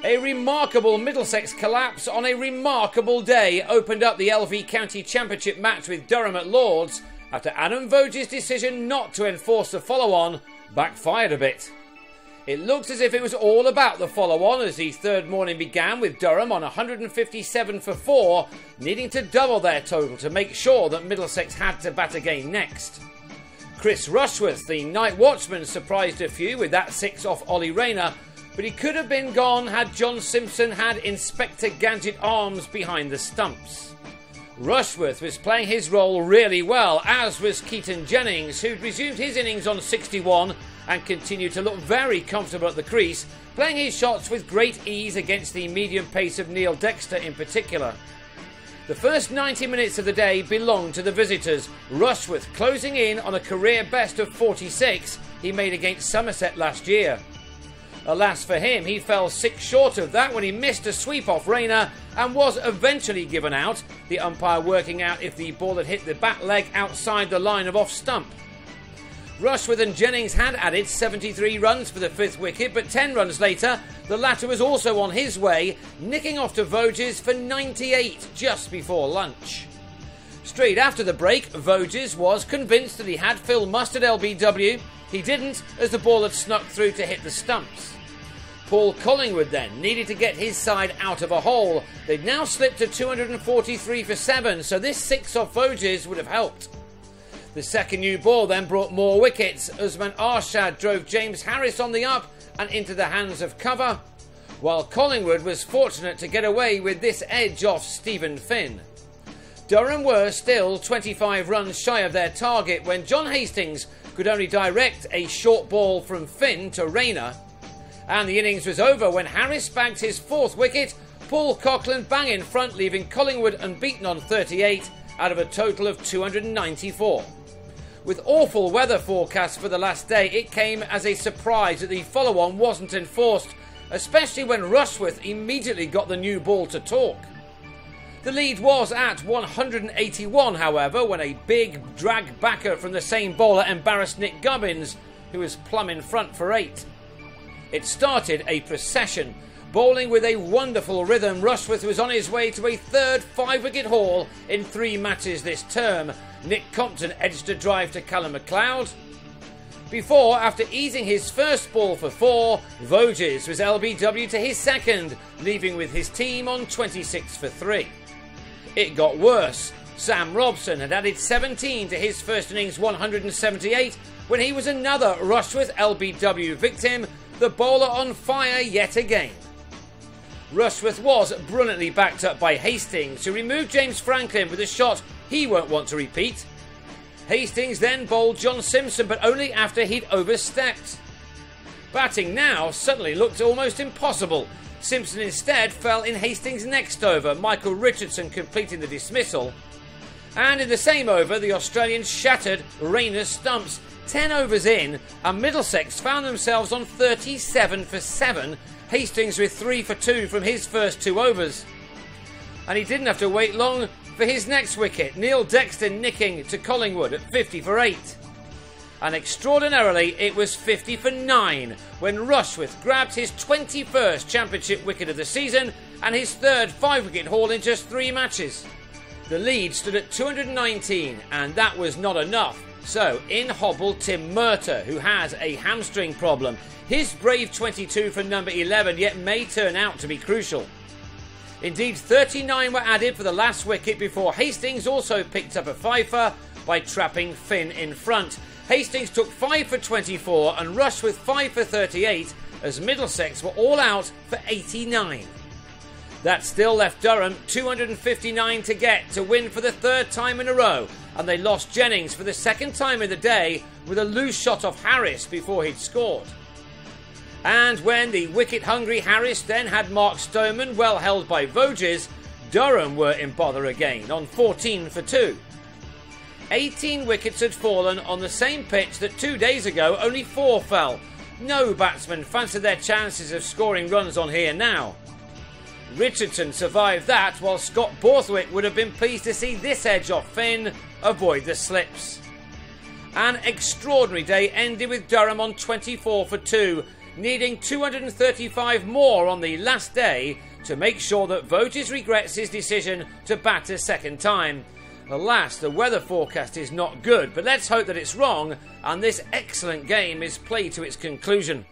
A remarkable Middlesex collapse on a remarkable day opened up the LV County Championship match with Durham at Lords after Adam Voges' decision not to enforce the follow-on backfired a bit. It looked as if it was all about the follow-on as the third morning began with Durham on 157 for 4, needing to double their total to make sure that Middlesex had to bat again next. Chris Rushworth, the night watchman, surprised a few with that 6 off Ollie Rayner, but he could have been gone had John Simpson had Inspector Gadget arms behind the stumps. Rushworth was playing his role really well, as was Keaton Jennings, who'd resumed his innings on 61 and continued to look very comfortable at the crease, playing his shots with great ease against the medium pace of Neil Dexter in particular. The first 90 minutes of the day belonged to the visitors, Rushworth closing in on a career best of 46 he made against Somerset last year. Alas for him, he fell 6 short of that when he missed a sweep off Rayner and was eventually given out, the umpire working out if the ball had hit the bat leg outside the line of off stump. Rushworth and Jennings had added 73 runs for the 5th wicket, but 10 runs later, the latter was also on his way, nicking off to Voges for 98 just before lunch. Straight after the break, Voges was convinced that he had Phil Mustard LBW. He didn't, as the ball had snuck through to hit the stumps. Paul Collingwood then needed to get his side out of a hole. They'd now slipped to 243 for 7, so this 6 off Voges would have helped. The second new ball then brought more wickets. Usman Arshad drove James Harris on the up and into the hands of cover, while Collingwood was fortunate to get away with this edge off Stephen Finn. Durham were still 25 runs shy of their target when John Hastings could only direct a short ball from Finn to Rayner. And the innings was over when Harris bagged his 4th wicket, Paul Coughlin bang in front, leaving Collingwood unbeaten on 38 out of a total of 294. With awful weather forecasts for the last day, it came as a surprise that the follow-on wasn't enforced, especially when Rushworth immediately got the new ball to talk. The lead was at 181, however, when a big drag backer from the same bowler embarrassed Nick Gubbins, who was plumb in front for 8. It started a procession. Bowling with a wonderful rhythm, Rushworth was on his way to a 3rd 5-wicket haul in 3 matches this term. Nick Compton edged a drive to Callum MacLeod. Before, after easing his first ball for 4, Voges was LBW to his 2nd, leaving with his team on 26 for 3. It got worse. Sam Robson had added 17 to his first innings 178 when he was another Rushworth LBW victim, the bowler on fire yet again. Rushworth was brilliantly backed up by Hastings, who removed James Franklin with a shot he won't want to repeat. Hastings then bowled John Simpson, but only after he'd overstepped. Batting now suddenly looked almost impossible. Simpson instead fell in Hastings' next over, Michael Richardson completing the dismissal. And in the same over, the Australians shattered Rayner's stumps. 10 overs in, and Middlesex found themselves on 37 for 7, Hastings with 3 for 2 from his first 2 overs. And he didn't have to wait long for his next wicket, Neil Dexter nicking to Collingwood at 50 for 8. And extraordinarily, it was 50 for 9 when Rushworth grabbed his 21st championship wicket of the season and his 3rd 5-wicket haul in just 3 matches. The lead stood at 219, and that was not enough. So in hobbled Tim Murtagh, who has a hamstring problem. His brave 22 for number 11 yet may turn out to be crucial. Indeed, 39 were added for the last wicket before Hastings also picked up a fifer by trapping Finn in front. Hastings took 5 for 24 and Rushworth 5 for 38 as Middlesex were all out for 89. That still left Durham 259 to get to win for the 3rd time in a row, and they lost Jennings for the 2nd time in the day with a loose shot off Harris before he'd scored. And when the wicket-hungry Harris then had Mark Stoneman well held by Voges, Durham were in bother again on 14 for 2. 18 wickets had fallen on the same pitch that 2 days ago only 4 fell. No batsman fancied their chances of scoring runs on here now. Richardson survived that, while Scott Borthwick would have been pleased to see this edge off Finn avoid the slips. An extraordinary day ended with Durham on 24 for 2. needing 235 more on the last day to make sure that voters regrets his decision to bat a second time. Alas, the weather forecast is not good, but let's hope that it's wrong and this excellent game is played to its conclusion.